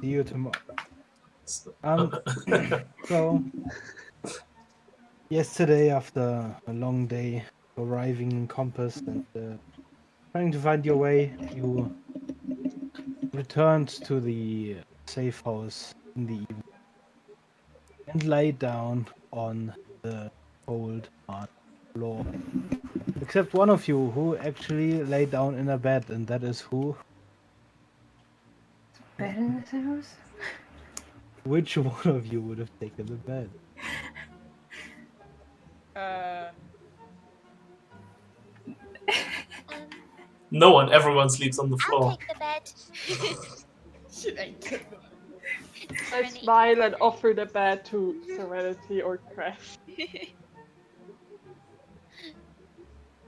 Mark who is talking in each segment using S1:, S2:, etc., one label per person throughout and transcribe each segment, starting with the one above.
S1: See you tomorrow. So, yesterday after a long day, arriving in Compass and trying to find your way, you returned to the safe house in the evening and lay down on the cold hard floor. Except one of you who actually lay down in a bed, and that is who?
S2: Bed in this house?
S1: Which one of you would have taken the bed?
S3: No one, everyone sleeps on the
S4: I'll
S3: floor.
S4: take the bed.
S5: Should I take the
S6: I smile and offer the bed to Serenity or Crash.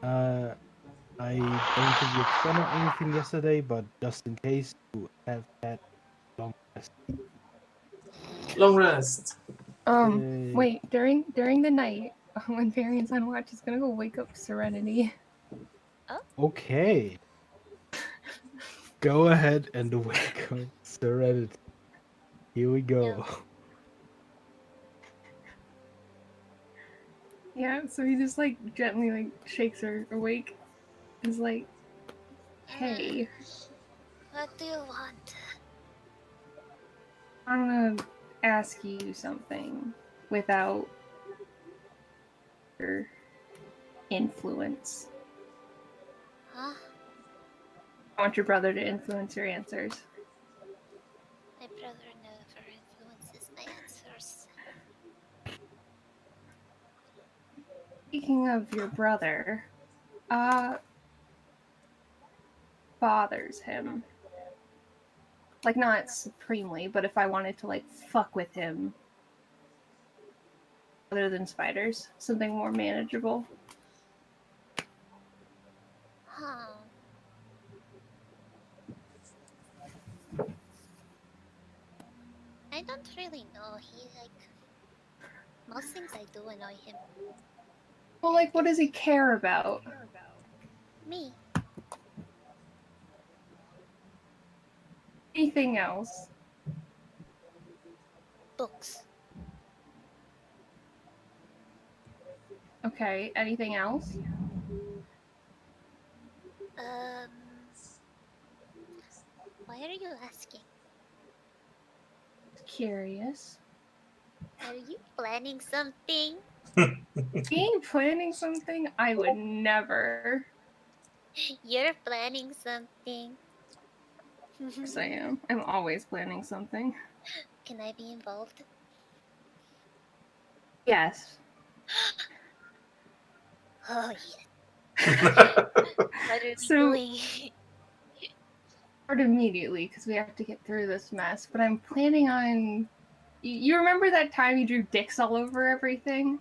S1: I don't think you explained anything yesterday, but just in case you have had long rest.
S3: Long rest.
S1: Yay.
S2: Wait, during the night, when Varian's on watch, he's gonna go wake up Serenity.
S1: Okay. Go ahead and wake up Serenity. Here we go.
S4: No.
S2: Yeah, so he just like gently like shakes her awake. He's like, hey,
S4: What do you want?
S2: I'm gonna ask you something without your influence.
S4: Huh?
S2: I want your brother to influence your answers.
S4: My brother never influences my answers.
S2: Speaking of your brother, bothers him. Like, not supremely, but if I wanted to, like, fuck with him, other than spiders, something more manageable.
S4: Huh. I don't really know. He, like... Most things I do annoy him.
S2: Well, like, what does he care about?
S4: Me.
S2: Anything else?
S4: Books.
S2: Okay, anything else?
S4: Why are you asking?
S2: Curious.
S4: Are you planning something?
S2: Being planning something? I would never.
S4: You're planning something.
S2: Of course I am. I'm always planning something.
S4: Can I be involved?
S2: Yes.
S4: Oh, yeah. What are we doing?
S2: Start immediately, because we have to get through this mess, but I'm planning on... You remember that time you drew dicks all over everything?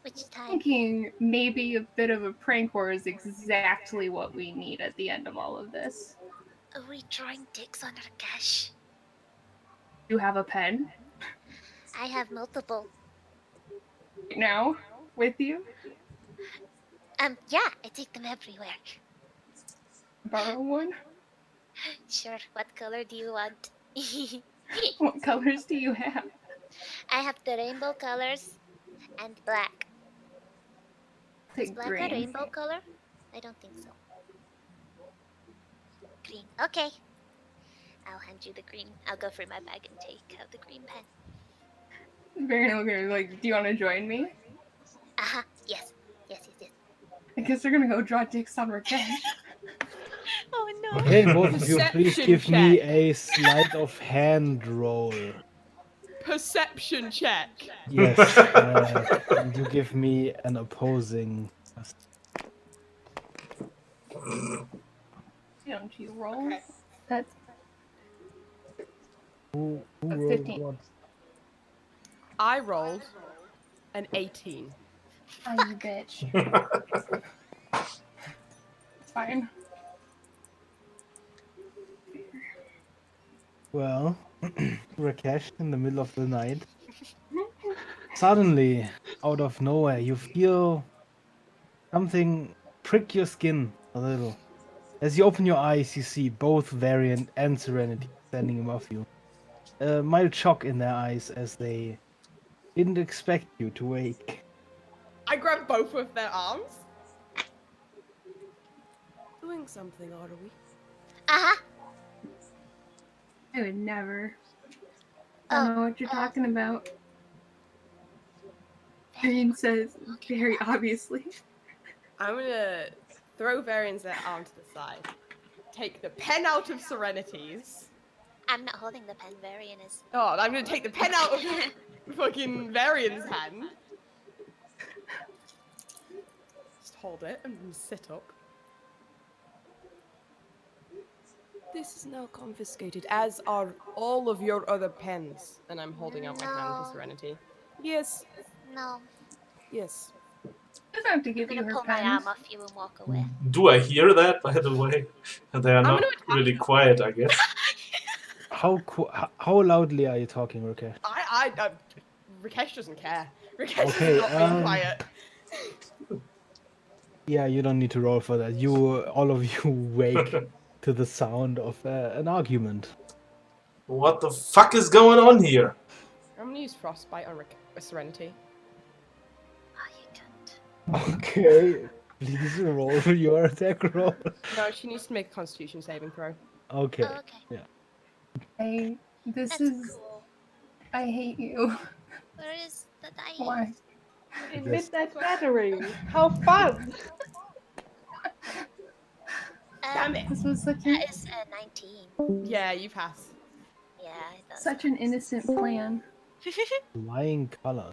S4: Which time?
S2: Thinking maybe a bit of a prank war is exactly what we need at the end of all of this.
S4: Are we drawing dicks on our cash?
S2: You have a pen?
S4: I have multiple.
S2: Right now? With you?
S4: Yeah, I take them everywhere.
S2: Borrow one?
S4: Sure, what color do you want?
S2: What colors do you have?
S4: I have the rainbow colors and black. Is
S2: Take
S4: black
S2: green.
S4: a rainbow color? I don't think so. Green. Okay. I'll hand you the green. I'll go for my bag and take out the green pen.
S2: Very okay, like, do you want to join me?
S4: Aha, yes. Yes.
S2: I guess they're gonna go draw dicks on Rakesh.
S4: Oh no.
S1: Okay, both of you, please
S5: Perception
S1: give me
S5: check.
S1: a sleight of hand roll.
S5: Perception check.
S1: Yes, and you give me an opposing.
S2: Don't you roll?
S5: Okay.
S2: That's
S1: Who rolled
S2: 15.
S1: what?
S5: I rolled an 18.
S2: Oh, you bitch. It's fine.
S1: Well, Rakesh, in the middle of the night, suddenly, out of nowhere, you feel something prick your skin a little. As you open your eyes, you see both Variant and Serenity standing above you. A mild shock in their eyes as they didn't expect you to wake.
S5: I grab both of their arms. Doing something, are we?
S4: Uh-huh.
S2: I would never. I don't know what you're talking about. Varian says very obviously.
S5: I'm gonna throw Varian's arm to the side. Take the pen out of Serenity's.
S4: I'm not holding the pen. Varian is.
S5: Oh, I'm gonna take the pen out of fucking Varian's hand. Just hold it and sit up. This is now confiscated, as are all of your other pens. And I'm holding out my hand to
S4: No.
S5: Serenity. Yes,
S4: No.
S5: yes.
S2: Doesn't have to
S4: I'm
S2: give you
S4: gonna
S2: her
S4: pull my
S2: pens.
S4: arm off you and walk away.
S3: Do I hear that, by the way? They are
S5: I'm
S3: not
S5: gonna attack
S3: really
S5: you.
S3: quiet, I guess.
S1: How loudly are you talking, Rukesh?
S5: Rakesh doesn't care. Rakesh
S1: Okay,
S5: is not being quiet.
S1: Yeah, you don't need to roll for that. All of you wake to the sound of an argument.
S3: What the fuck is going on here?
S5: I'm gonna use Frostbite on Serenity.
S4: Oh, you cunt.
S1: Okay, please roll your attack roll.
S5: No, she needs to make a Constitution saving throw.
S1: Okay.
S4: Oh, okay.
S2: This
S4: That's
S2: is.
S4: cool.
S2: I hate you.
S4: Where is the dice?
S2: Why?
S6: In
S1: Yes.
S6: Midnight Gathering. How fun!
S5: Damn it!
S2: This was such
S4: That is 19.
S5: Yeah, you pass.
S4: Yeah, that's
S2: such an innocent plan.
S1: Flying color.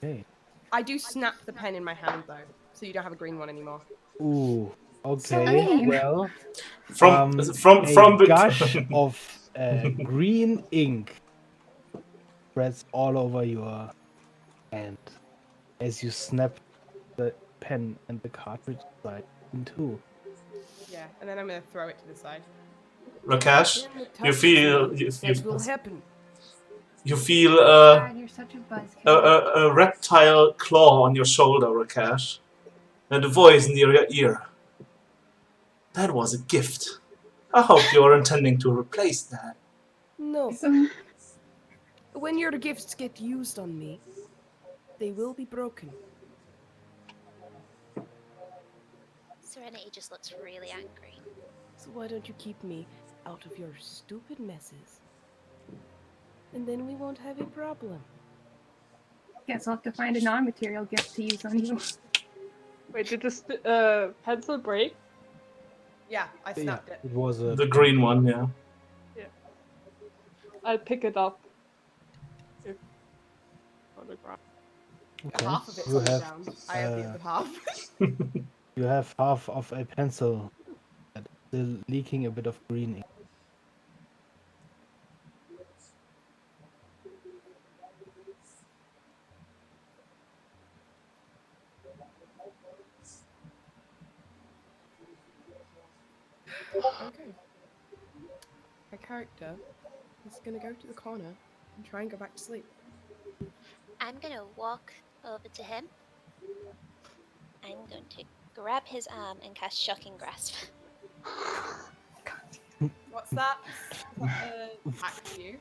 S1: Okay.
S5: I do snap the pen in my hand though, so you don't have a green one anymore.
S1: Ooh.
S2: So
S1: Okay.
S2: mean.
S1: Well,
S3: From
S1: a gush of green ink spreads all over your hand as you snap the pen and the cartridge side in two.
S5: Yeah, and then I'm gonna throw it to the side.
S3: Rakesh, you feel
S5: That will happen.
S3: you feel
S2: God, you're such a buzzkill.
S3: a reptile claw on your shoulder, Rakesh, and a voice near your ear. That was a gift. I hope you are intending to replace that.
S5: No.
S2: Some
S5: When your gifts get used on me, they will be broken.
S4: Serenity just looks really angry.
S5: So why don't you keep me out of your stupid messes? And then we won't have a problem.
S2: guess I'll have to find a non-material gift to use on you.
S6: Wait, did this pencil break?
S5: Yeah, I
S1: Yeah,
S5: snapped it.
S1: it was a
S3: The green one, yeah.
S6: I'll pick it up. If on the ground.
S1: okay.
S5: Half of it's
S1: You
S5: on the
S1: have
S5: ground. I have the other half.
S1: you have half of a pencil that's still leaking a bit of green ink.
S5: Okay. My character is gonna go to the corner and try and go back to sleep.
S4: I'm gonna walk over to him. I'm going to grab his arm and cast Shocking Grasp.
S5: What's that? Attack you?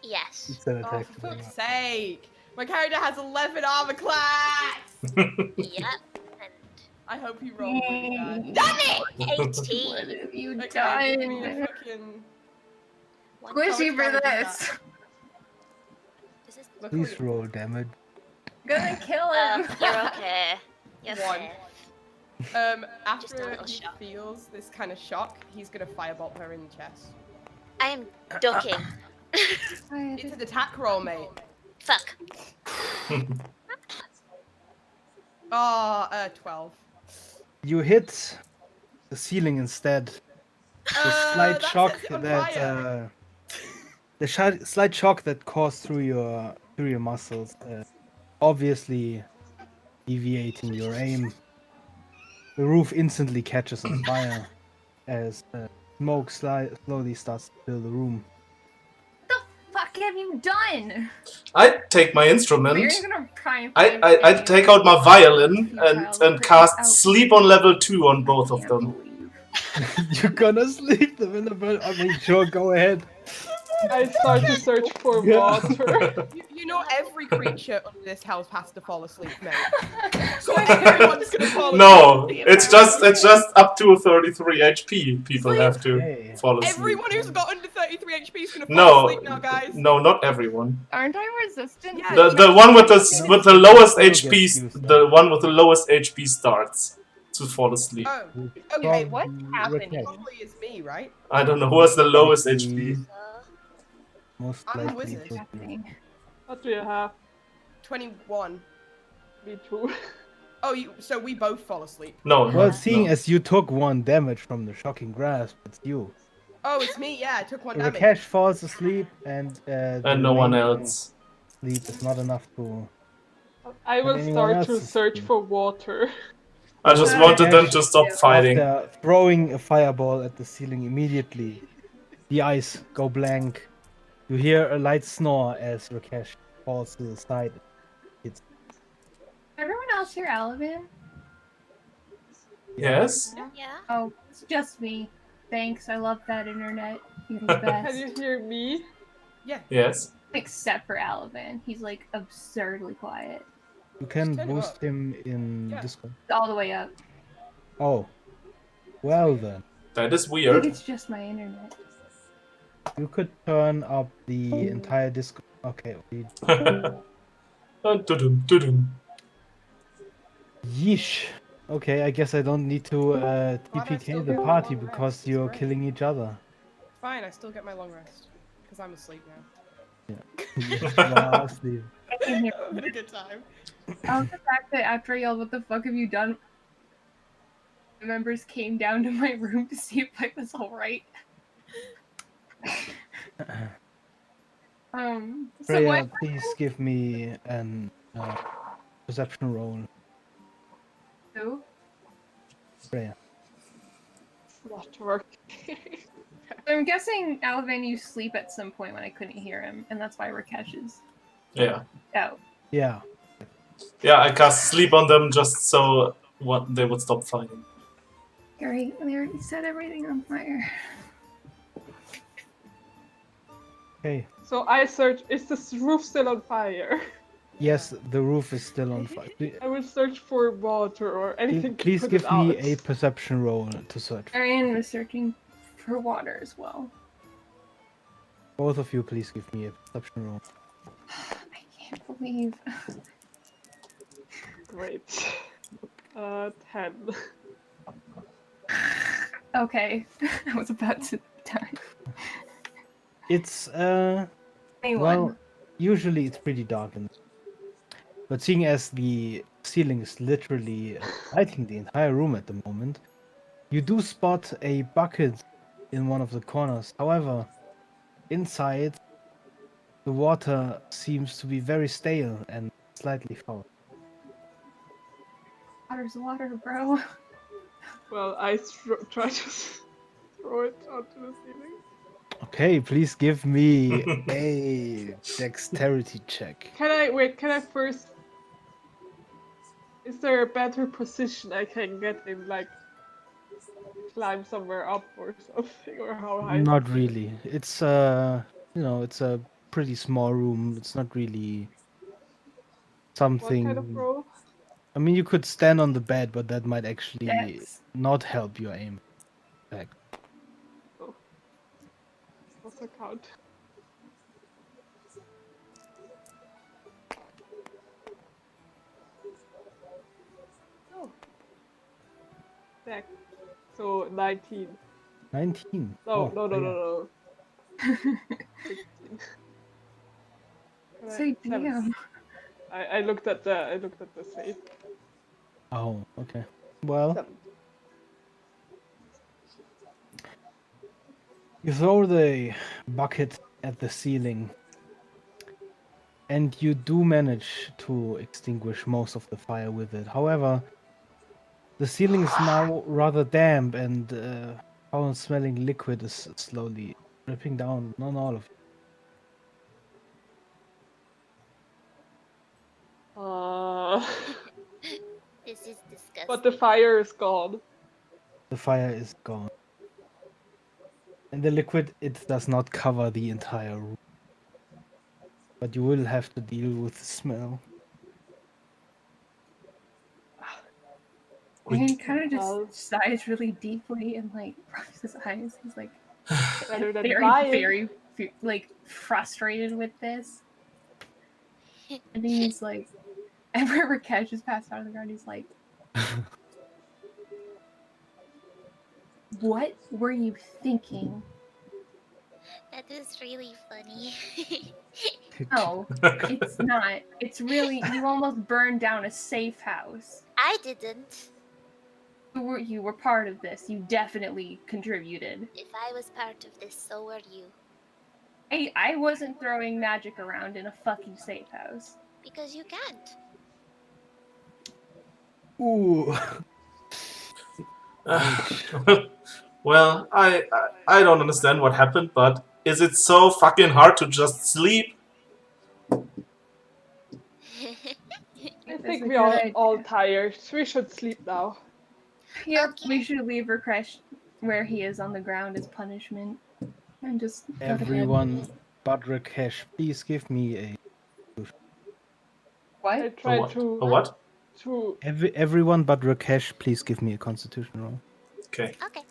S4: Yes.
S1: It's an
S5: Oh,
S1: attack.
S5: for fuck's sake! My character has 11 armor class!
S4: Yep. And
S5: I hope you roll really bad.
S4: damn it!
S2: What
S4: 18.
S2: have you
S5: Okay, give me a
S2: done?
S5: fucking...
S4: One
S2: Squishy
S5: How much
S2: for
S5: damage is
S2: this.
S4: This is
S5: Luckily
S1: Please roll damage.
S2: Gonna kill him.
S4: you're okay. You're
S5: One.
S4: safe. Just a
S5: After
S4: little
S5: he
S4: shock.
S5: feels this kind of shock, he's gonna firebolt her in the chest.
S4: I am ducking.
S5: It's an attack roll, mate.
S4: Fuck.
S5: Oh, 12.
S1: You hit the ceiling instead. The slight
S5: That
S1: shock
S5: sets it on
S1: that
S5: fire.
S1: slight shock that coursed through your muscles, obviously deviating your aim. The roof instantly catches on fire as smoke slowly starts to fill the room.
S2: What the fuck have you done?
S3: I take my instrument.
S2: You're gonna try and
S3: I
S2: find
S3: I
S2: me.
S3: take out my violin and
S2: Futile.
S3: cast
S2: Out.
S3: sleep on level 2 on both of
S2: Can't
S3: them.
S2: believe.
S1: You're gonna sleep them in the bed. I mean, sure, go ahead.
S6: I start to search for water.
S5: You know every creature under this house has to fall asleep, mate. So everyone's gonna fall asleep.
S3: No, it's just up to 33 HP. People
S5: Sleep.
S3: have to
S1: Hey.
S3: fall asleep.
S5: Everyone who's got under 33 HP is gonna fall
S3: No,
S5: asleep now, guys.
S3: no, not everyone.
S2: Aren't I resistant?
S5: Yeah,
S2: to
S3: The one with
S2: electricity?
S3: the lowest
S1: Still gets
S3: HP,
S1: used
S3: the
S1: up.
S3: one with the lowest HP starts to fall asleep.
S5: Oh,
S2: Okay,
S5: okay.
S2: what's happening?
S5: Probably is me, right?
S3: I don't know who has the lowest
S1: Likely-
S3: HP.
S1: Most
S5: I'm a
S1: likely
S5: wizard.
S1: it would be.
S2: Happening.
S6: What do you have?
S5: 21.
S6: Me too.
S5: Oh, so we both fall asleep.
S3: No.
S1: Well,
S3: no,
S1: seeing
S3: no.
S1: as you took 1 damage from the shocking grasp, it's you.
S5: Oh, it's me. Yeah, I took 1 damage.
S1: Rakesh falls asleep, and the
S3: And no one
S1: remaining
S3: else.
S1: sleep is not enough to.
S6: I will
S1: anyone
S6: start
S1: else
S6: to
S1: is
S6: search
S1: sleeping.
S6: for water.
S3: I just
S2: Uh,
S3: wanted them
S1: Ash-
S3: to stop fighting.
S1: After throwing a fireball at the ceiling immediately, the eyes go blank. You hear a light snore as Rakesh falls to the side.
S2: Everyone else hear Alavan?
S3: Yes?
S4: Yeah.
S2: Oh, it's just me. Thanks, I love that internet. You're the
S6: Can you
S2: best.
S6: hear me?
S3: Yes.
S2: Except for Alavan. He's like absurdly quiet.
S1: You can
S5: Just turn him
S1: boost
S5: up.
S1: him in
S5: Yeah.
S1: Discord.
S2: All the way up.
S1: Oh, well then.
S3: That is
S2: I think
S3: weird.
S2: it's just my internet.
S1: You could turn up the entire Discord. Okay.
S3: Dun-dun, dun-dun.
S1: Yeesh. Okay, I guess I don't need to
S5: Glad I
S1: TPK
S5: still
S1: the
S5: get my
S1: party
S5: long
S1: because
S5: rest, it's
S1: you're
S5: great.
S1: killing each other.
S5: Fine, I still get my long rest. Because I'm asleep now.
S1: Wow, asleep.
S2: I can hear
S5: Having a good time.
S2: I love the fact that after I yelled, "What the fuck have you done?" the members came down to my room to see if I was alright. So
S1: Freya,
S2: what?
S1: please give me an perception roll.
S2: Who?
S1: Freya.
S6: Not working.
S2: I'm guessing Alavan, you sleep at some point when I couldn't hear him, and that's why Rakesh is
S3: Yeah.
S2: out.
S1: Yeah.
S3: Yeah, I cast sleep on them just so they would stop fighting.
S2: Great, they already set everything on fire.
S1: Okay.
S6: So I search. Is this roof still on fire?
S1: Yes, the roof is still on fire.
S6: I will search for water or anything to
S1: Please
S6: put
S1: give
S6: it
S1: me
S6: out.
S1: a perception roll to search.
S2: Arian was searching for water as well.
S1: Both of you, please give me a perception roll.
S2: I can't believe.
S6: Great. 10.
S2: Okay, I was about to die.
S1: It's
S2: 21.
S1: well, usually it's pretty dark in this. But seeing as the ceiling is literally lighting the entire room at the moment, you do spot a bucket in one of the corners. However, inside, the water seems to be very stale and slightly foul.
S2: Water's water, bro.
S6: Well, I try to throw it onto the ceiling.
S1: Okay, please give me a dexterity check.
S6: Can I first... Is there a better position I can get in, like, climb somewhere up or something, or how high?
S1: Not really. It's it's a pretty small room. It's not really
S6: What
S1: something.
S6: kind of roll?
S1: I mean, you could stand on the bed, but that might actually
S2: Dex.
S1: not help your aim. Back.
S6: Oh. Also count. Oh. Deck. So 19.
S1: 19.
S6: No,
S1: Oh,
S6: no, no,
S1: yeah.
S6: no, no. 16.
S2: Say damn.
S6: I looked at the save.
S1: Oh, okay. Well,
S6: 7.
S1: you throw the bucket at the ceiling, and you do manage to extinguish most of the fire with it. However, the ceiling is now rather damp, and foul-smelling liquid is slowly dripping down on all of you.
S4: This is disgusting.
S6: But the fire is gone.
S1: The fire is gone. And the liquid, it does not cover the entire room. But you will have to deal with the smell.
S2: He kind of
S6: Well.
S2: just sighs really deeply and like rubs his eyes. He's like
S6: Better than
S2: very,
S6: dying.
S2: very like frustrated with this. And he's like, and wherever Cash is passed out on the ground, he's like, "What were you thinking?"
S4: That is really funny.
S2: No, it's not. It's really, you almost burned down a safe house.
S4: I didn't.
S2: You were part of this. You definitely contributed.
S4: If I was part of this, so were you.
S2: Hey, I wasn't throwing magic around in a fucking safe house.
S4: Because you can't.
S1: Ooh.
S3: Well, I don't understand what happened, but is it so fucking hard to just sleep?
S6: I think we are all tired. We should sleep now.
S2: Yep,
S4: Okay.
S2: we should leave Rakesh where he is on the ground as punishment. And just go to bed.
S1: Everyone but Rakesh, please give me a...
S6: I
S2: What?
S6: tried to
S3: A what?
S1: Everyone but Rakesh, please give me a constitution roll.
S3: Okay.
S4: Okay.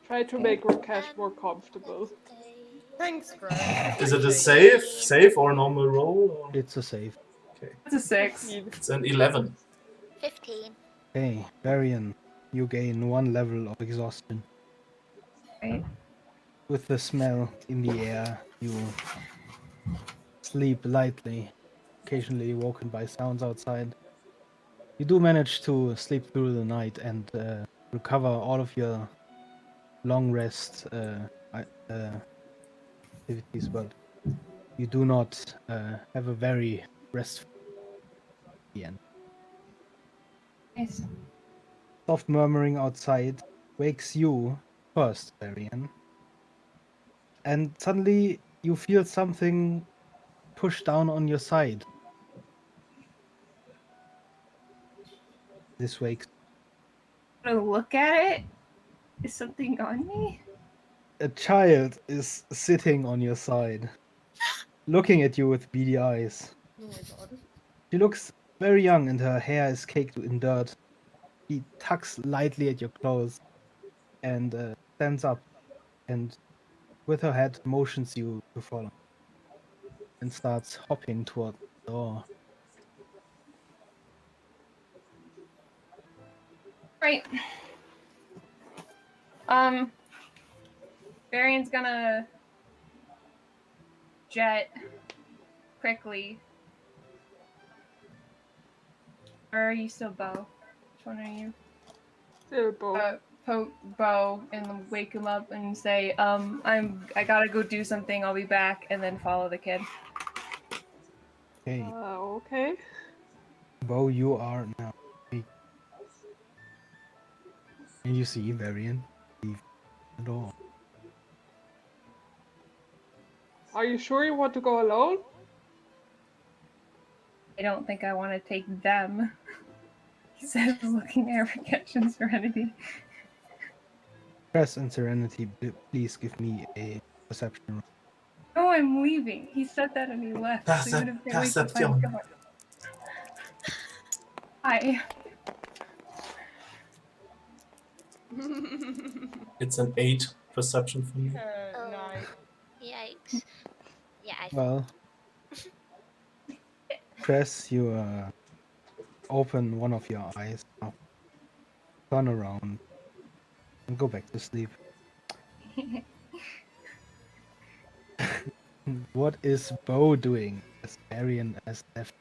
S6: try to make Rakesh more comfortable.
S5: Thanks, Greg.
S3: Is it a save or a normal roll? Or?
S1: It's a save.
S3: Okay.
S2: It's a 6.
S3: It's an 11.
S4: 15.
S1: Okay, Varian, you gain 1 level of exhaustion.
S2: Right?
S1: With the smell in the air, you sleep lightly, occasionally woken by sounds outside. You do manage to sleep through the night and recover all of your long rest activities, but you do not have a very restful end.
S2: Nice.
S1: Soft murmuring outside wakes you first, Varian. And suddenly you feel something push down on your side. This wakes
S2: I'm gonna look at it. Is something on me?
S1: a child is sitting on your side, looking at you with beady eyes.
S5: Oh my god.
S1: She looks very young and her hair is caked in dirt. She tugs lightly at your clothes and stands up and with her head motions you to follow and starts hopping toward the door.
S2: Right. Varian's gonna jet quickly. Or are you still Bo? Which one are you?
S6: Still both.
S2: Poke Bo and wake him up and say, I gotta go do something, I'll be back, and then follow the kid.
S1: Okay,
S6: Okay.
S1: Bo, you are now weak. And you see Varian leave the door.
S6: Are you sure you want to go alone?
S2: I don't think I want to take them. He says, looking at Rakesh and Serenity.
S1: Press and Serenity, please give me a perception roll.
S2: Oh, I'm leaving. He said that and he left. So even if they wake up, I'm
S3: Perception.
S2: gone. Hi.
S3: It's an 8 perception for me.
S4: Oh.
S5: Nice.
S4: Yikes. Yeah, I
S1: Well, Press, you open one of your eyes, turn around, and go back to sleep. What is Bo doing as Arian has left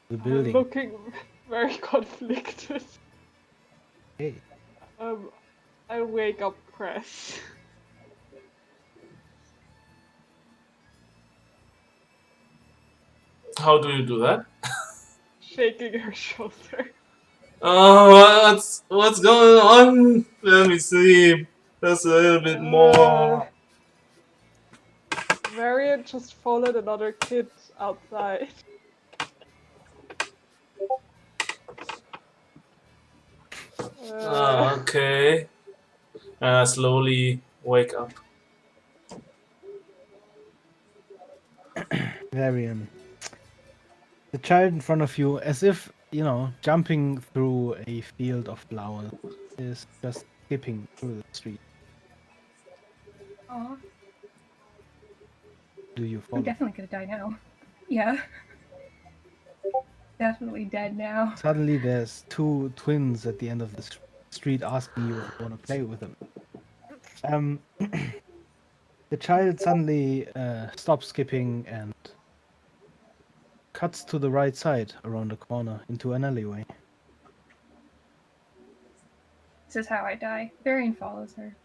S1: the building?
S6: Looking very conflicted.
S1: Hey,
S6: I'll wake up Cress.
S3: How do you do that?
S6: Shaking her shoulder.
S3: Oh, what's going on? Let me sleep. Just a little bit more.
S6: Marion just followed another kid outside.
S3: Okay. And I slowly wake up.
S1: Varian. The child in front of you, as if, jumping through a field of flowers, is just skipping through the street.
S2: Aw,
S1: Do you
S2: I'm
S1: follow?
S2: definitely gonna die now. Yeah. Definitely dead now.
S1: Suddenly, there's two twins at the end of the street asking you if you want to play with them. The child suddenly stops skipping and cuts to the right side around the corner into an alleyway.
S2: This is how I die. Varian follows her.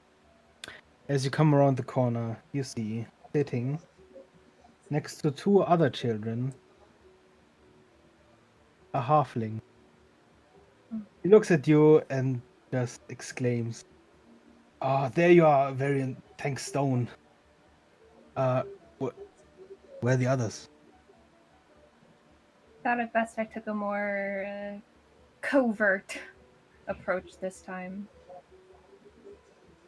S1: As you come around the corner, you see, sitting next to two other children, a halfling. He looks at you and just exclaims, "Ah, there you are, Varian. Thanks, Stone. Uh, where are the others?"
S2: Thought at best I took a more covert approach this time.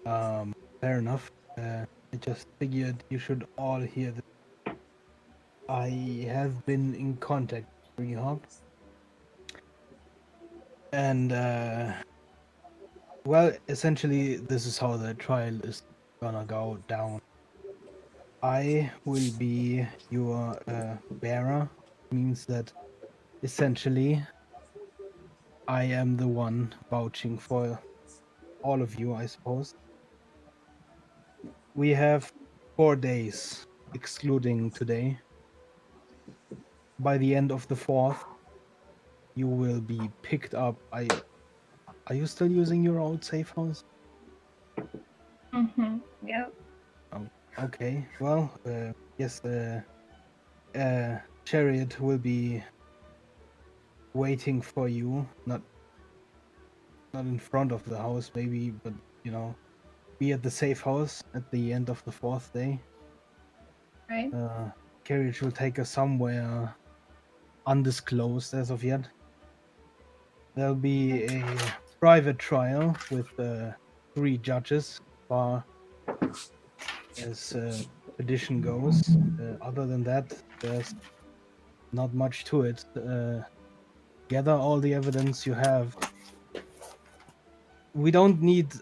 S1: Fair enough. I just figured you should all hear this. I have been in contact with ThreeHawk. And, well, essentially, this is how the trial is gonna go down. I will be your bearer. Means that essentially I am the one vouching for all of you, I suppose. We have 4 days, excluding today. By the end of the 4th, you will be picked up. Are you still using your old safe house?
S2: Mm-hmm. Yep.
S1: Oh, okay. Well, yes. Chariot will be waiting for you. Not in front of the house, maybe, but be at the safe house at the end of the 4th day.
S2: Right.
S1: Carriage will take us somewhere undisclosed as of yet. There'll be a private trial with 3 judges, far as tradition goes. Other than that, there's not much to it. Gather all the evidence you have. We don't need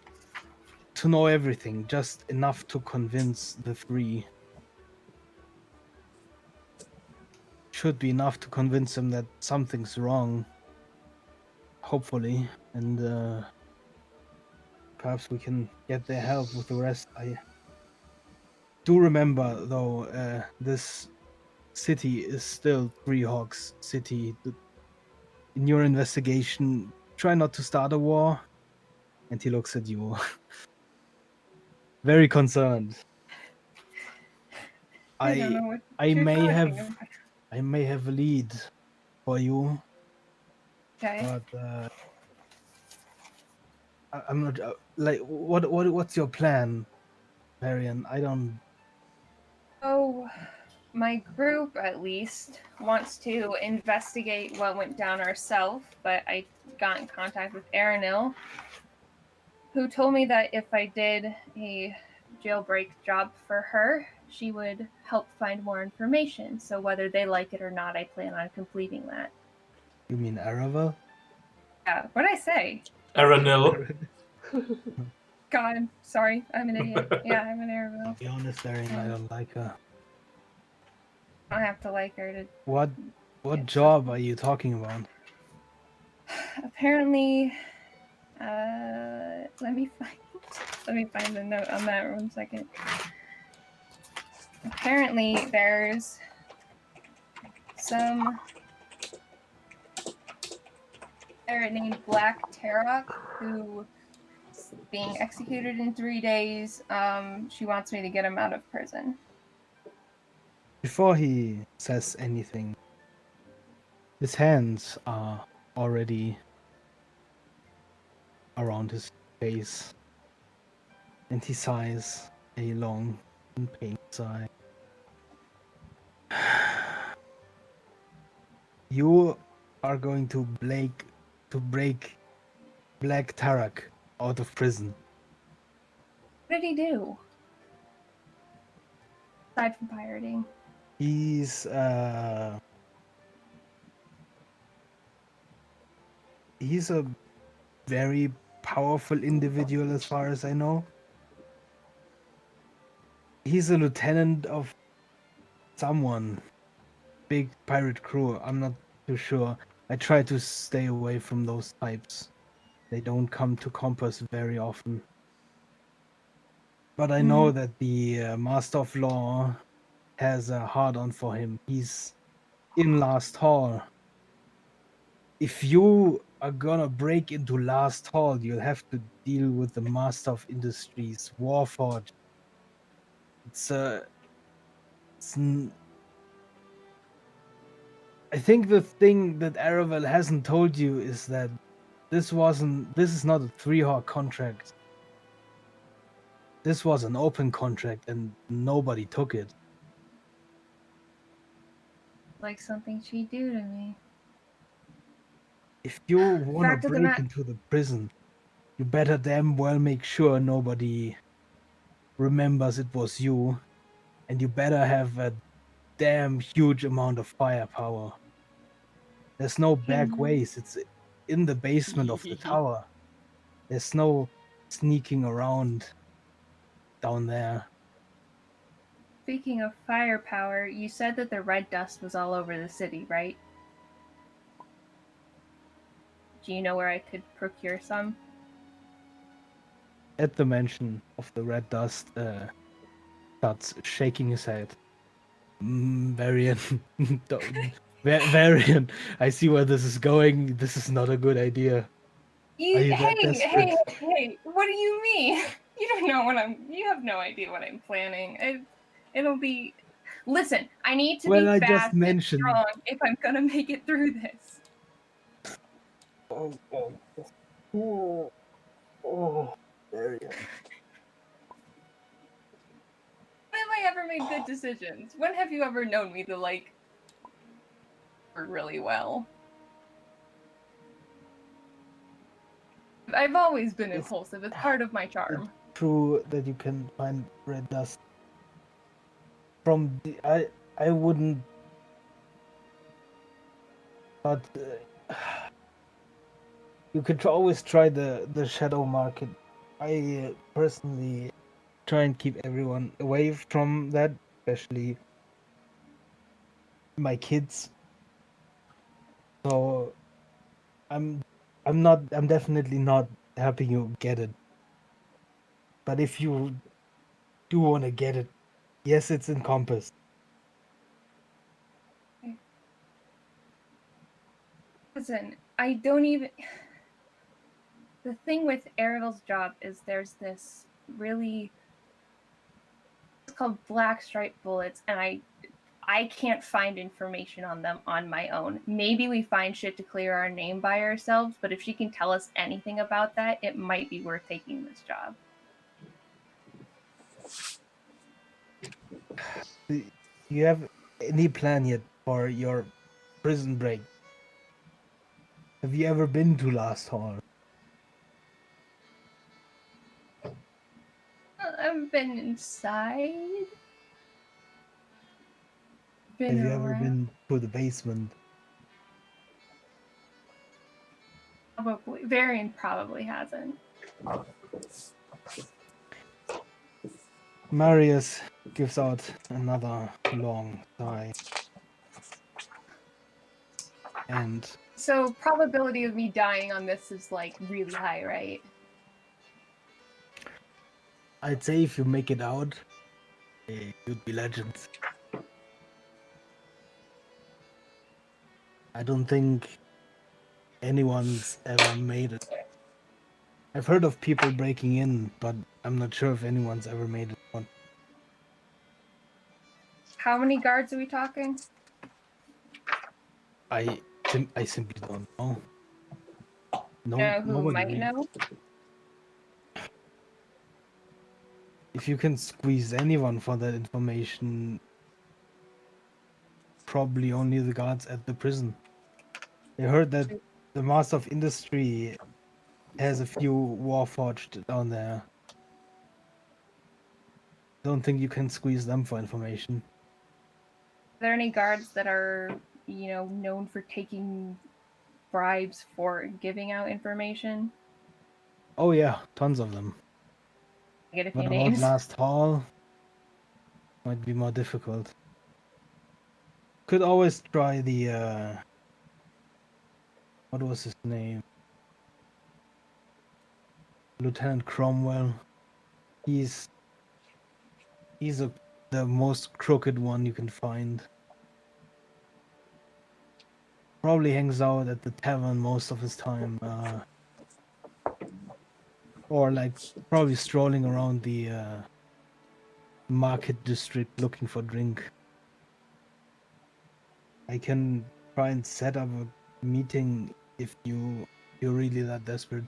S1: to know everything, just enough to convince the 3. Should be enough to convince them that something's wrong. Hopefully, and perhaps we can get their help with the rest. I do remember, though, this city is still ThreeHawk's city. In your investigation, try not to start a war. And he looks at you, very concerned.
S2: I don't know what
S1: I
S2: you're
S1: may
S2: talking
S1: have
S2: about.
S1: I may have a lead for you,
S2: Okay.
S1: but I'm not like what's your plan, Marion? I don't.
S2: So, my group, at least, wants to investigate what went down ourselves, but I got in contact with Aranil, who told me that if I did a jailbreak job for her, she would help find more information. So whether they like it or not, I plan on completing that.
S1: You mean Aravel?
S2: Yeah, what'd I say?
S3: Aranil.
S2: God, sorry, I'm an idiot. Yeah, I'm an Aravel.
S1: To be honest, Arian, I don't like her.
S2: I don't have to like her to.
S1: What
S2: get
S1: job
S2: stuff.
S1: are you talking about?
S2: Apparently, let me find the note on that 1 second. Apparently, there's some pirate named Black Tarok who is being executed in 3 days. She wants me to get him out of prison.
S1: Before he says anything, his hands are already around his face, and he sighs a long and painful sigh. You are going to break Black Tarak out of prison.
S2: What did he do? Aside from pirating.
S1: He's a very powerful individual as far as I know. He's a lieutenant of someone. Big pirate crew. I'm not too sure. I try to stay away from those types. They don't come to Compass very often. But I know that the Master of Law has a hard-on for him. He's in Last Hall. If you are gonna break into Last Hall, you'll have to deal with the Master of Industries, Warforged. It's I think the thing that Aravel hasn't told you is that this is not a ThreeHawk contract. This was an open contract and nobody took it.
S2: Like something she'd do to me.
S1: If you wanna
S2: Fact of the
S1: break
S2: matter.
S1: into the prison, you better damn well make sure nobody remembers it was you, and you better have a damn huge amount of firepower. There's no back ways. It's in the basement of the tower. There's no sneaking around down there.
S2: Speaking of firepower, you said that the red dust was all over the city, right? Do you know where I could procure some?
S1: At the mention of the red dust, starts shaking his head. Varian, Varian, I see where this is going. This is not a good idea. Are you that desperate?
S2: Hey, what do you mean? You don't know what you have no idea what I'm planning. It'll be, listen, I need to be
S1: Well, I just
S2: fast and
S1: mentioned.
S2: strong if I'm gonna make it through this.
S1: Varian.
S2: When have I ever made good decisions? When have you ever known me to, like, really well? I've always been impulsive. It's part of my charm.
S1: True that you can find red dust. From the I wouldn't, but you could always try the shadow market. I personally try and keep everyone away from that, especially my kids. So I'm definitely not helping you get it. But if you do want to get it, yes, it's in Compass.
S2: Listen, I don't even. The thing with Ariel's job is there's this really. It's called black stripe bullets, and I can't find information on them on my own. Maybe we find shit to clear our name by ourselves, but if she can tell us anything about that, it might be worth taking this job.
S1: Do you have any plan yet for your prison break? Have you ever been to Last Hall?
S2: I've been inside.
S1: Have you ever been to the basement?
S2: Probably. Varian probably hasn't.
S1: Marius gives out another long sigh. And
S2: So probability of me dying on this is like really high, right?
S1: I'd say if you make it out, you'd be legends. I don't think anyone's ever made it. I've heard of people breaking in, but I'm not sure if anyone's ever made it out.
S2: How many guards are we talking?
S1: I simply don't know.
S2: Know who
S1: Nobody
S2: might
S1: really.
S2: know?
S1: If you can squeeze anyone for that information, probably only the guards at the prison. I heard that the Master of Industry has a few Warforged down there. don't think you can squeeze them for information.
S2: Are there any guards that are, known for taking bribes for giving out information?
S1: Oh yeah, tons of them.
S2: Get a few
S1: But about
S2: names.
S1: last hall might be more difficult. Could always try the what was his name? Lieutenant Cromwell. He's the most crooked one you can find. Probably hangs out at the tavern most of his time, or like probably strolling around the market district looking for drink. I can try and set up a meeting if you're really that desperate.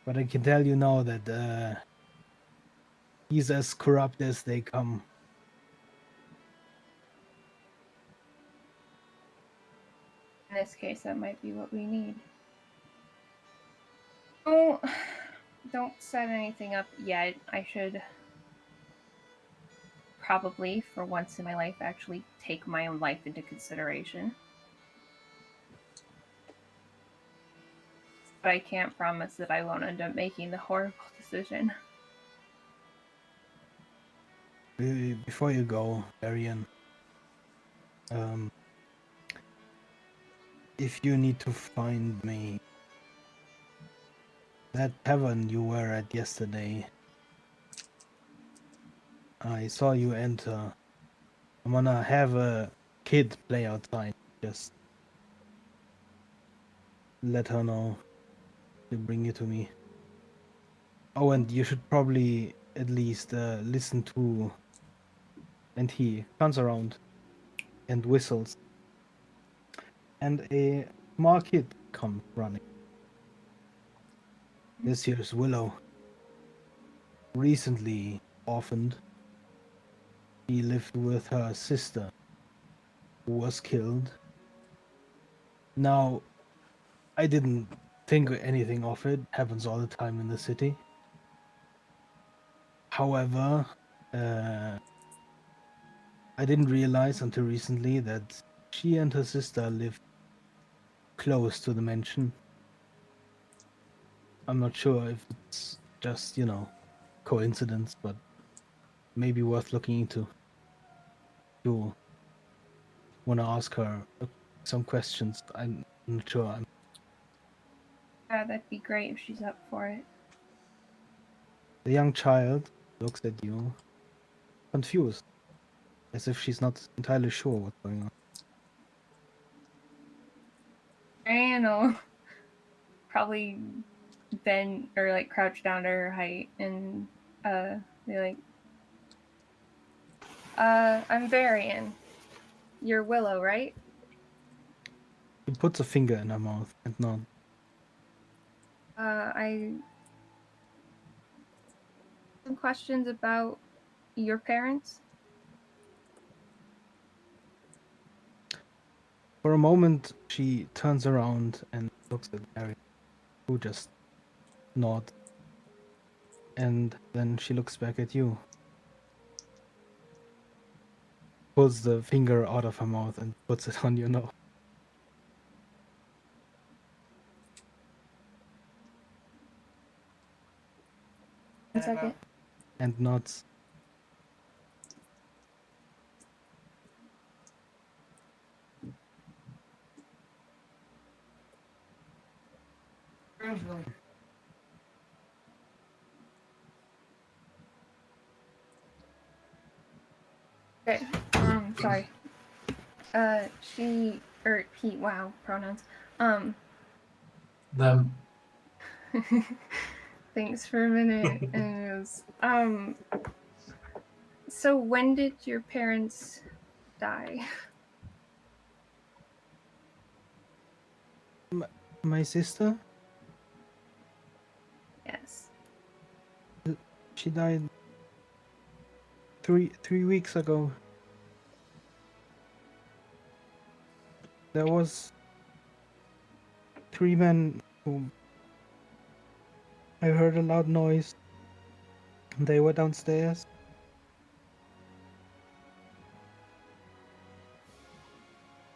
S1: But I can tell you now that he's as corrupt as they come.
S2: In this case, that might be what we need. Oh, don't set anything up yet. I should probably, for once in my life, actually take my own life into consideration. But I can't promise that I won't end up making the horrible decision.
S1: Before you go, Arian, if you need to find me, that tavern you were at yesterday, I saw you enter. I'm gonna have a kid play outside. Just let her know to bring you to me. Oh, and you should probably at least listen to. And he turns around and whistles. And a small kid comes running. This here's Willow. Recently orphaned. She lived with her sister, who was killed. Now, I didn't think anything of it. Happens all the time in the city. However, I didn't realize until recently that she and her sister lived close to the mansion. I'm not sure if it's just, coincidence, but maybe worth looking into. You want to ask her some questions? I'm not sure.
S2: Yeah, that'd be great if she's up for it.
S1: The young child looks at you, confused, as if she's not entirely sure what's going on.
S2: Arian probably bend or like crouch down to her height and be like, I'm Varian. You're Willow, right?
S1: She puts a finger in her mouth and nods.
S2: I some questions about your parents.
S1: For a moment, she turns around and looks at Mary, who just nods. And then she looks back at you, pulls the finger out of her mouth and puts it on your nose.
S2: 1 second.
S1: And nods.
S2: Okay. Sorry. She or he. Wow, pronouns.
S3: Them.
S2: Thanks for a minute. And it was, so when did your parents die?
S1: My sister?
S2: Yes.
S1: She died three weeks ago. There was 3 men who I heard a loud noise. they were downstairs.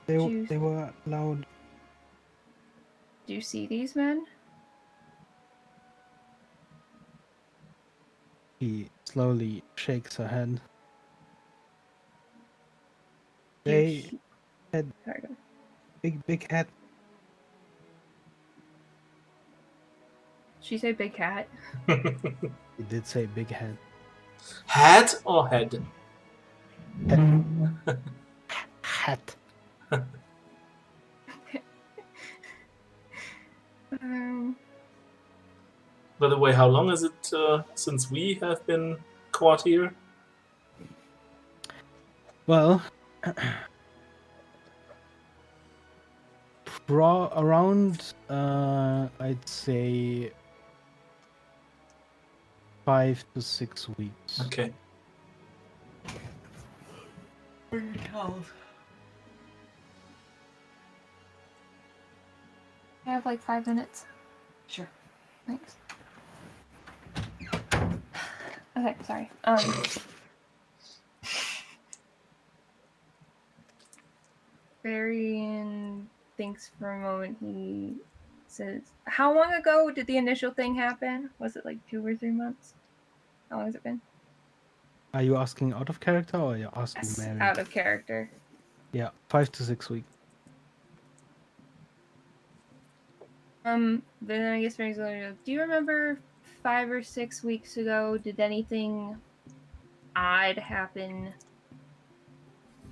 S1: They were loud.
S2: Do you see these men?
S1: She slowly shakes her head.
S2: Do you
S1: They
S2: he-
S1: had
S2: Sorry, go ahead.
S1: big head.
S2: She say big cat.
S1: He did say big head.
S3: Hat or head?
S1: Hat.
S3: By the way, how long is it since we have been caught here?
S1: Well, around I'd say 5 to 6 weeks.
S3: Okay.
S2: I have like 5 minutes.
S7: Sure.
S2: Thanks. Okay, sorry. Varian thinks for a moment. He says, "How long ago did the initial thing happen? Was it like 2 or 3 months? How long has it been?"
S1: Are you asking out of character or are you asking
S2: Yes,
S1: Mary?
S2: out of character.
S1: Yeah, 5 to 6 weeks.
S2: Then I guess Mary's like, "Do you remember 5 or 6 weeks ago? Did anything odd happen at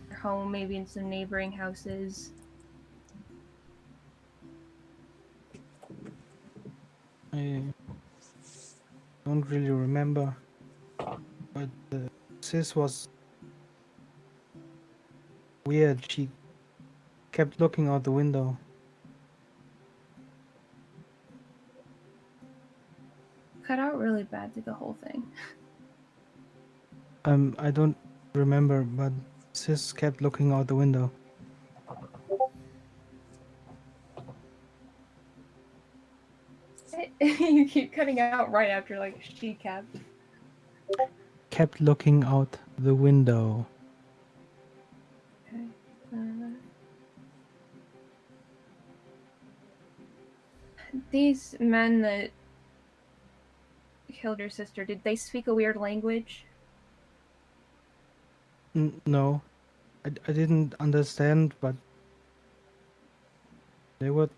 S2: your home? Maybe in some neighboring houses?"
S1: I don't really remember, but Sis was weird. She kept looking out the window.
S2: Cut out really bad through the whole thing.
S1: I don't remember, but Sis kept looking out the window.
S2: You keep cutting out right after like she kept.
S1: Kept looking out the window.
S2: Okay. These men that killed your sister, did they speak a weird language?
S1: No, I didn't understand, but they were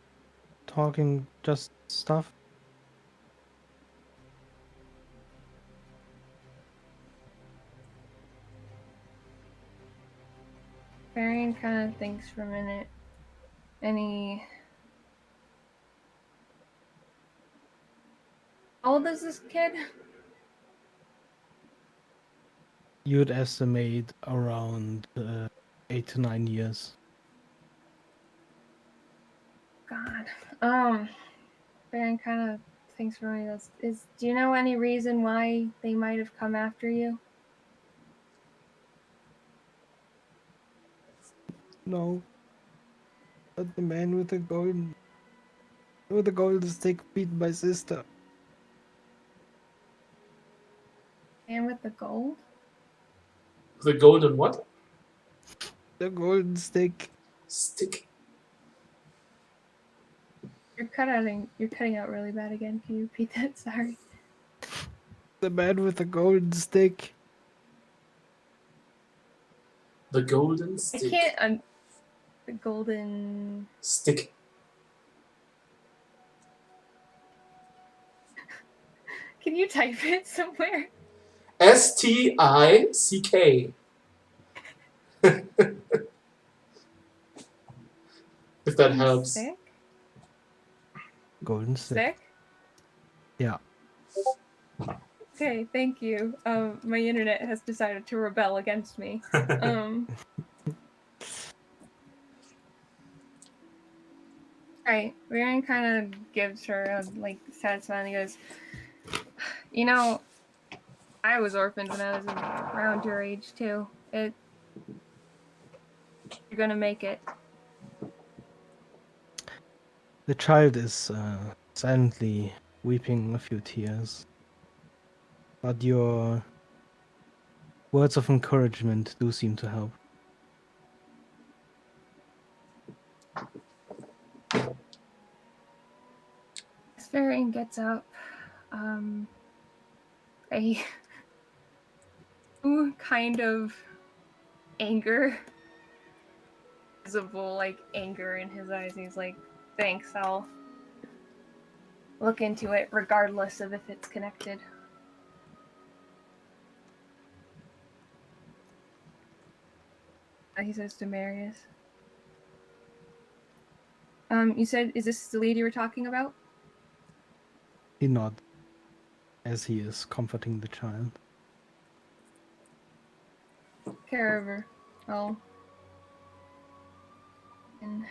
S1: talking just stuff.
S2: Varian kind of thinks for a minute. How old is this kid?
S1: You'd estimate around 8 to 9 years.
S2: God. Varian kind of thinks for a minute. Do you know any reason why they might have come after you?
S1: No, but the man with the golden stick beat my sister.
S2: Man with the gold?
S3: The golden what?
S1: The golden stick.
S3: Stick.
S2: You're cutting out really bad again. Can you repeat that? Sorry.
S1: The man with the golden stick.
S3: The golden stick.
S2: I can't. The golden
S3: stick.
S2: Can you type it somewhere?
S3: Stick. If that helps.
S2: Stick?
S1: Golden stick.
S2: Stick?
S1: Yeah.
S2: Okay, thank you. My internet has decided to rebel against me. Alright, Ryan kind of gives her a sad smile and he goes, "You know, I was orphaned when I was around your age too. You're gonna make it."
S1: The child is silently weeping a few tears. but your words of encouragement do seem to help.
S2: Asperian gets up. A kind of anger, visible like anger in his eyes. He's like, "Thanks, I'll look into it, regardless of if it's connected." He says to Marius, "You said, is this the lady we're talking about?"
S1: He nods as he is comforting the child.
S2: Care of her. And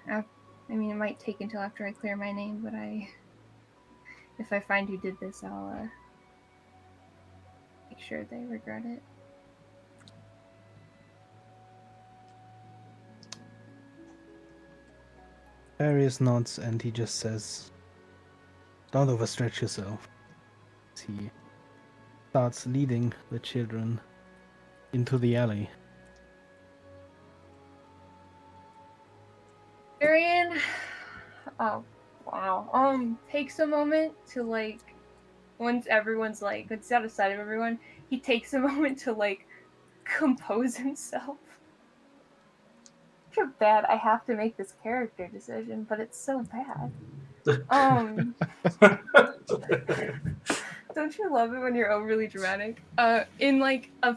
S2: I mean, it might take until after I clear my name, but if I find who did this, I'll make sure they regret it.
S1: Arius nods and he just says, "Don't overstretch yourself." As he starts leading the children into the alley.
S2: Arian, oh wow, takes a moment to like, once everyone's like, it's out of sight of everyone, he takes a moment to like compose himself. I feel bad I have to make this character decision, but it's so bad. Don't you love it when you're overly dramatic? In like a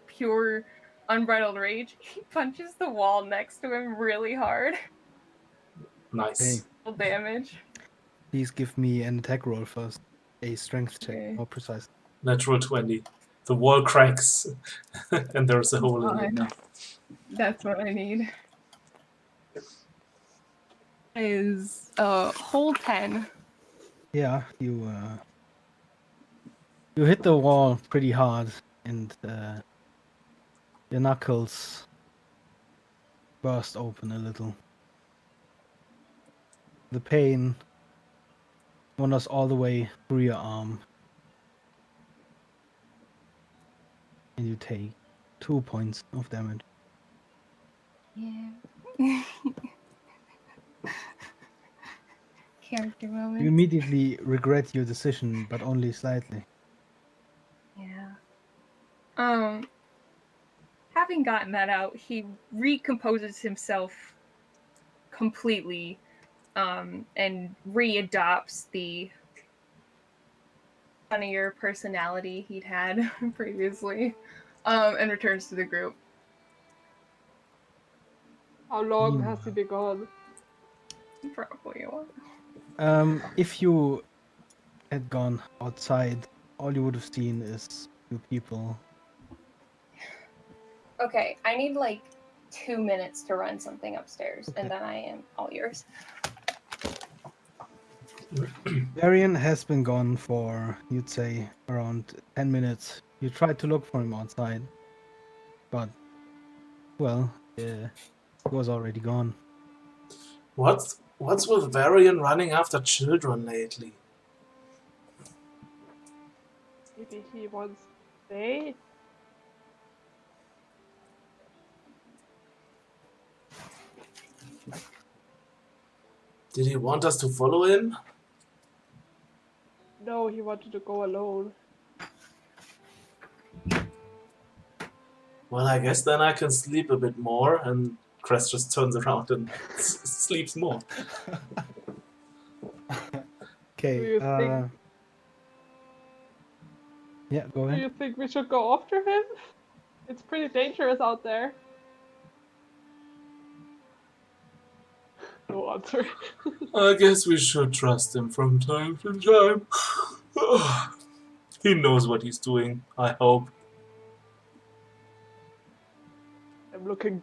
S2: pure unbridled rage, he punches the wall next to him really hard.
S3: Nice.
S1: Hey,
S2: Damage.
S1: please give me an attack roll first. A strength check,
S2: Okay.
S1: more precise.
S3: Natural 20. The wall cracks, and there's a hole in it now.
S2: That's what I need. Is whole 10.
S1: Yeah, you hit the wall pretty hard, and your knuckles burst open a little. The pain wanders all the way through your arm, and you take 2 points of damage.
S2: Yeah. Character moment.
S1: You immediately regret your decision, but only slightly.
S2: Yeah. Having gotten that out, he recomposes himself completely, and readopts the funnier personality he'd had previously, and returns to the group.
S6: How long has he been gone?
S2: Probably a while.
S1: If you had gone outside, all you would have seen is 2 people.
S2: Okay, I need like 2 minutes to run something upstairs,
S1: Okay.
S2: and then I am all yours.
S1: Varian has been gone for, you'd say, around 10 minutes. You tried to look for him outside, but, well, he was already gone.
S3: What's with Varian running after children lately?
S6: Maybe he wants to stay?
S3: Did he want us to follow him?
S6: No, he wanted to go alone.
S3: Well, I guess then I can sleep a bit more, and Crest just turns around and sleeps more.
S1: Okay,
S6: Do you think
S1: yeah, go
S6: Do
S1: ahead.
S6: you think we should go after him? It's pretty dangerous out there. No answer.
S3: I guess we should trust him from time to time. He knows what he's doing, I hope.
S6: I'm looking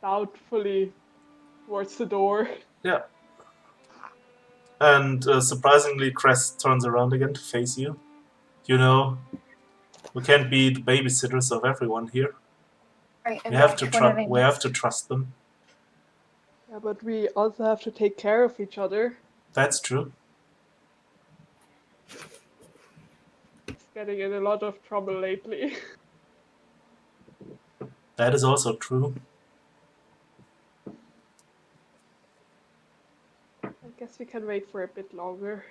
S6: doubtfully towards the door.
S3: Yeah. And surprisingly, Crest turns around again to face you. You know, we can't be the babysitters of everyone here.
S2: Right,
S3: We have to trust them.
S6: Yeah, but we also have to take care of each other.
S3: That's true.
S6: getting in a lot of trouble lately.
S3: That is also true.
S6: I guess we can wait for a bit longer.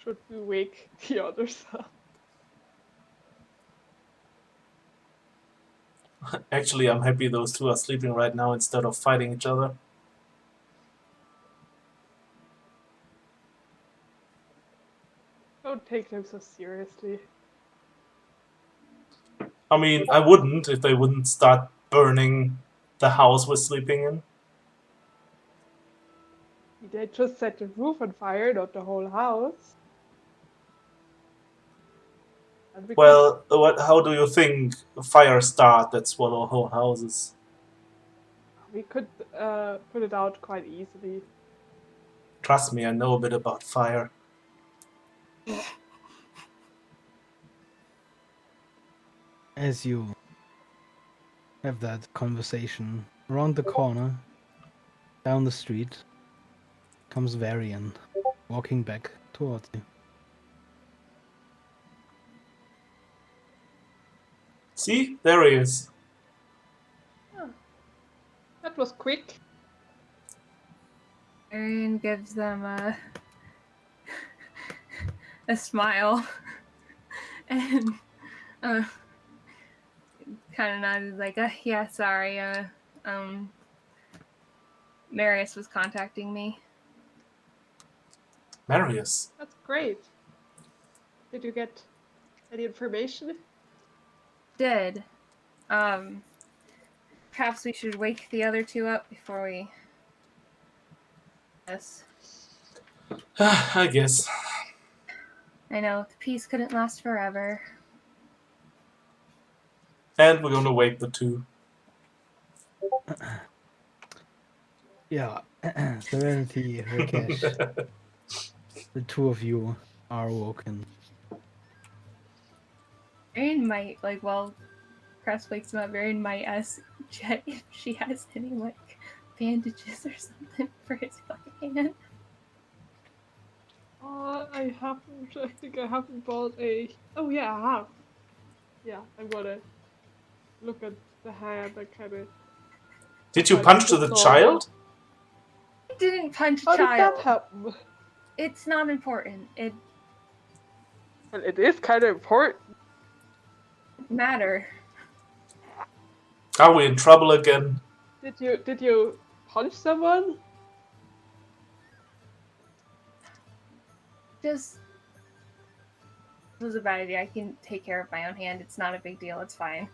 S6: Should we wake the others up?
S3: Actually, I'm happy those two are sleeping right now instead of fighting each other.
S6: Don't take them so seriously.
S3: I mean, I wouldn't if they wouldn't start burning the house we're sleeping in.
S6: They just set the roof on fire, not the whole house. And
S3: Well, how do you think a fire start that swallow whole houses?
S6: we could put it out quite easily.
S3: Trust me, I know a bit about fire.
S1: As you have that conversation, around the corner, down the street, comes Varian, walking back towards you.
S3: See, there he is.
S6: Oh, that was quick.
S2: Arian gives them a smile and kind of nodded like, yeah, sorry. Marius was contacting me.
S3: Marius.
S6: That's great. Did you get any information?
S2: Did. Perhaps we should wake the other two up before we... Yes.
S3: I guess.
S2: I know, the peace couldn't last forever.
S3: And we're gonna wake the two.
S1: Yeah, Serenity, Rakesh, the two of you are woken.
S2: Varian might, Crest wakes him up, Varian might ask Jet if she has any, bandages or something for his fucking hand.
S6: I haven't. I think I haven't bought a. Oh yeah, I have. Yeah, I'm gonna look at the hand and kind of.
S3: Did you punch the child?
S2: I didn't punch a
S6: How did
S2: child.
S6: that happen?
S2: It's not important. It
S6: Well, it is kind of important.
S2: matter.
S3: Are we in trouble again?
S6: Did you punch someone?
S2: Just... It was a bad idea. I can take care of my own hand. It's not a big deal. It's fine.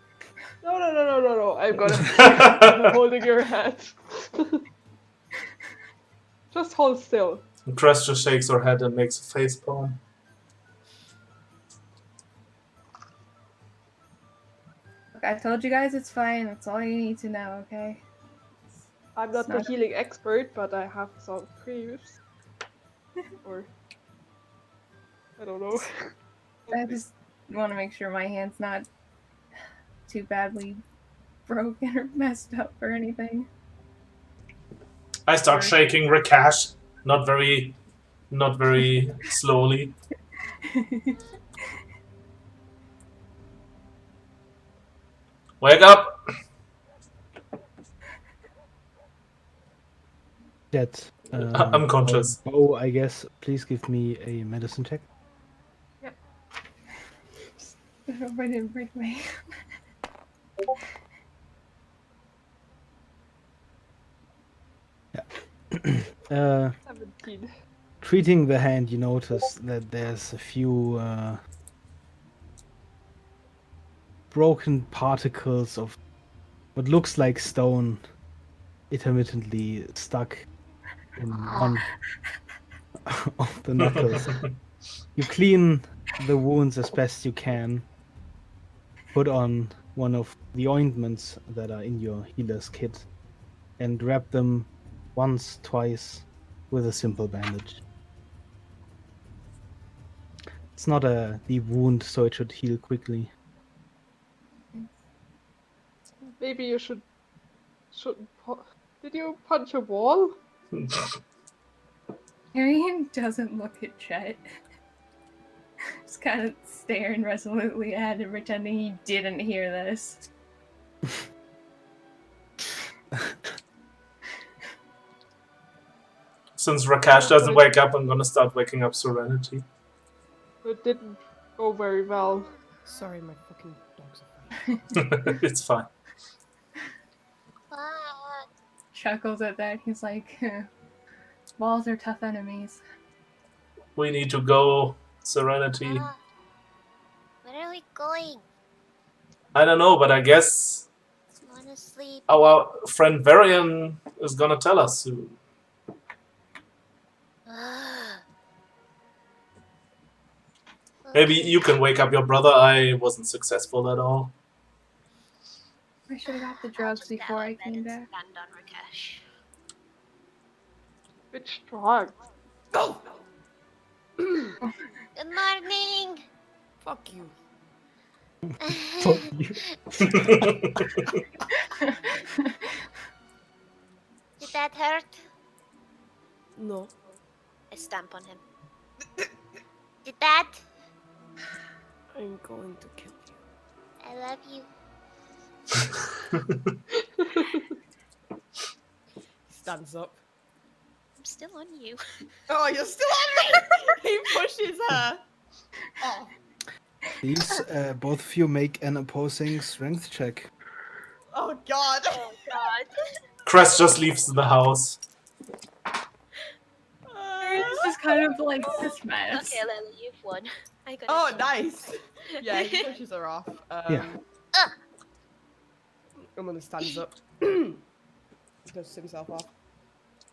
S6: No. I'm gonna holding your hand. Just hold still.
S3: Crest just shakes her head and makes a face palm.
S2: Look, I told you guys it's fine. That's all you need to know, okay?
S6: I'm not the healing expert, but I have some creams. Or I don't know.
S2: I just want to make sure my hand's not too badly broken or messed up or anything.
S3: I start shaking Rakesh, not very slowly. Wake up!
S1: Jet,
S3: Unconscious.
S1: Oh, I guess. Please give me a medicine check.
S2: Yep. I hope I didn't break my hand.
S1: Yeah.
S6: 17.
S1: Treating the hand, you notice that there's a few broken particles of what looks like stone intermittently stuck in one of the knuckles. You clean the wounds as best you can, put on one of the ointments that are in your healer's kit, and wrap them once, twice with a simple bandage. It's not a deep wound, so it should heal quickly.
S6: Maybe you shouldn't Did you punch a wall?
S2: Arian doesn't look at Chet. Just kind of staring resolutely ahead and pretending he didn't hear this.
S3: Since Rakesh doesn't wake up, I'm gonna start waking up Serenity.
S6: It didn't go very well.
S5: Sorry, my fucking dogs are fighting.
S3: It's fine.
S4: What?
S2: Chuckles at that. He's like, walls are tough enemies.
S3: We need to go, Serenity.
S4: Where are we going?
S3: I don't know, but I guess
S4: I wanna sleep.
S3: our friend Varian is gonna tell us soon. Maybe you can wake up your brother. I wasn't successful at all.
S2: I should have got the drugs before I came back.
S4: Stand on Rakesh.
S6: Which drug?
S5: Go!
S4: Good morning.
S5: Fuck you.
S1: Fuck you.
S4: Did that hurt?
S5: No.
S4: I stamp on him. Did that?
S5: I'm going to kill you.
S4: I love you.
S5: He stands up.
S4: I'm still on you.
S5: Oh, you're still on me! He pushes her. Oh.
S1: Please, both of you make an opposing strength check.
S5: Oh god.
S4: Oh god.
S3: Crest just leaves the house.
S2: Arian's just kind of like this mess.
S4: Okay, Lily, you've won. I got
S5: Oh,
S4: it.
S5: nice. Yeah, he pushes her off.
S1: Yeah.
S5: I'm gonna stand up. Dusts himself off.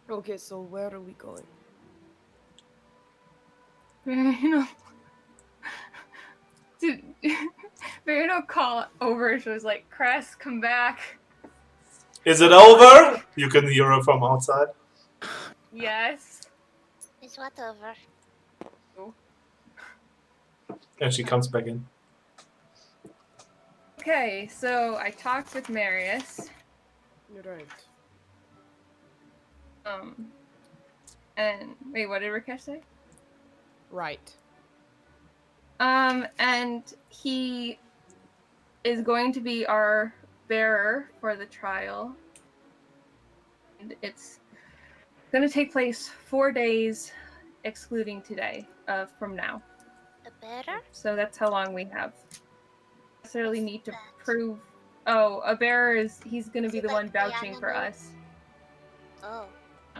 S5: Okay, so where are we going?
S2: Mariano. Did Mariano call over? She was like, Cress, come back.
S3: Is it over? You can hear her from outside.
S2: Yes.
S4: Is what over?
S3: And she comes back in.
S2: Okay, so I talked with Marius.
S5: You're right.
S2: And wait, what did Rakesh say?
S5: Right.
S2: And he is going to be our bearer for the trial. And it's going to take place 4 days, excluding today, from now.
S4: A bearer?
S2: So that's how long we have. Necessarily need to prove. Oh, a bearer he's going to be the one vouching for us.
S4: Oh.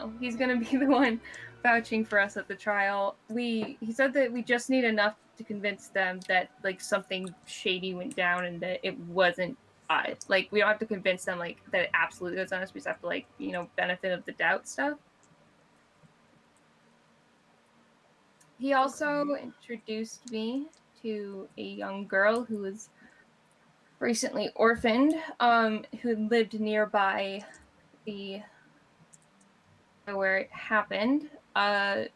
S2: Oh, he's going to be the one vouching for us at the trial. He said that we just need enough to convince them that like something shady went down and that it wasn't us. Like we don't have to convince them like that it absolutely was on us. We just have to like, benefit of the doubt stuff. He also introduced me to a young girl who was recently orphaned, who lived nearby the where it happened. I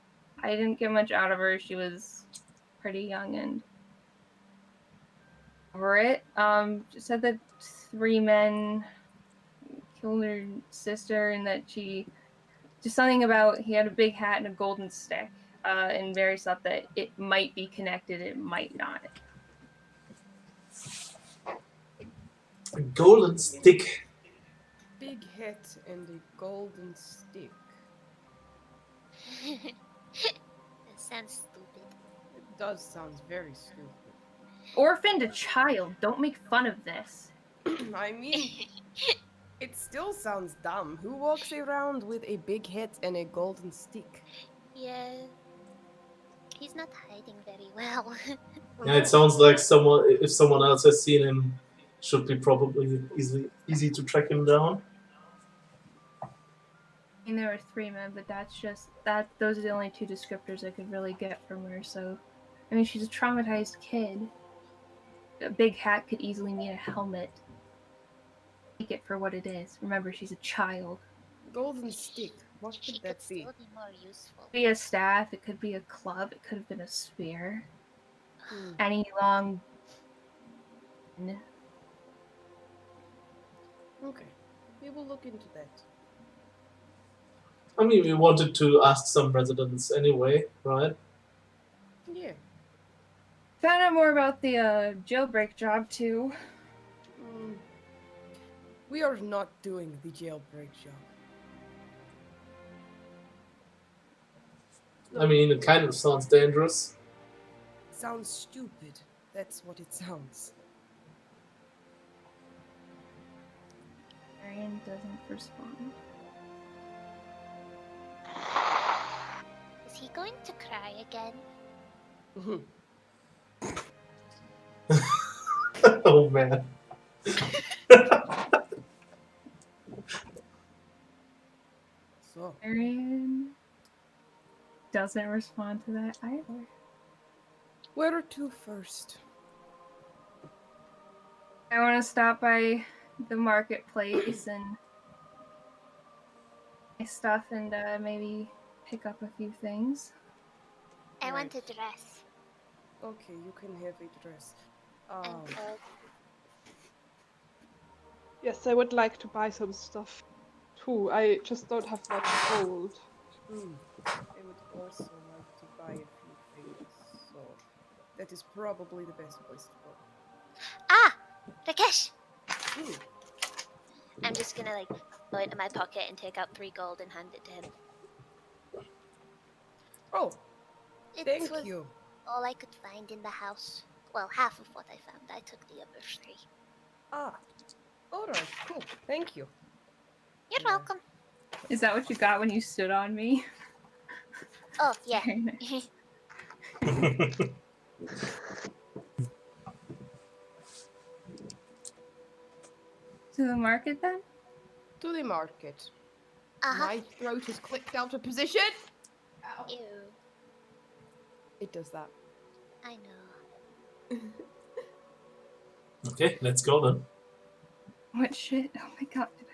S2: didn't get much out of her. She was pretty young and over it. Just said that 3 men killed her sister and that she just something about he had a big hat and a golden stick. And Mary thought that it might be connected, it might not.
S3: A golden stick.
S5: Big hat and a golden stick.
S4: That sounds stupid.
S5: It does sound very stupid.
S2: Orphaned a child. Don't make fun of this.
S5: I mean, it still sounds dumb. Who walks around with a big hat and a golden stick?
S4: Yeah. He's not hiding very well.
S3: Yeah, it sounds like if someone else has seen him, should be probably easy to track him down.
S2: I mean, there were 3 men, but those are the only 2 descriptors I could really get from her. So, I mean, she's a traumatized kid. A big hat could easily mean a helmet. Take it for what it is. Remember, she's a child.
S5: Golden stick. What
S4: She
S5: could
S4: could
S5: that be?
S4: still be more useful.
S2: It could be a staff. It could be a club. It could have been a spear.
S5: Hmm.
S2: Any long.
S5: Okay, we will look into that.
S3: I mean, we wanted to ask some residents anyway, right?
S5: Yeah.
S2: Found out more about the jailbreak job too.
S5: Mm. We are not doing the jailbreak job.
S3: I mean, it kind of sounds dangerous.
S5: Sounds stupid. That's what it sounds.
S2: Marion doesn't respond.
S4: Is he going to cry again?
S3: Oh man.
S5: So,
S2: Marion doesn't respond to that either.
S5: where to first?
S2: I want to stop by the marketplace and my stuff and maybe pick up a few things.
S4: I want a
S5: Right.
S4: dress.
S5: Okay, you can have a dress.
S4: And
S6: Yes, I would like to buy some stuff too. I just don't have much gold.
S5: I would also like to buy a few things, so that is probably the best place to go.
S4: Rakesh!
S5: Mm.
S4: I'm just gonna like go into my pocket and take out 3 gold and hand it to him.
S5: Oh,
S4: It
S5: thank
S4: was
S5: you.
S4: all I could find in the house. Well, half of what I found. I took the other 3.
S5: Ah, alright, cool. Thank you.
S4: You're
S5: Yeah.
S4: welcome.
S2: Is that what you got when you stood on me?
S4: Oh, yeah.
S2: Very nice. To the market then?
S5: To the market.
S4: Uh-huh.
S5: My throat is clicked out of position. Ow.
S4: Ew.
S5: It does that.
S4: I know.
S3: Okay, let's go then.
S2: What shit? Oh my god, did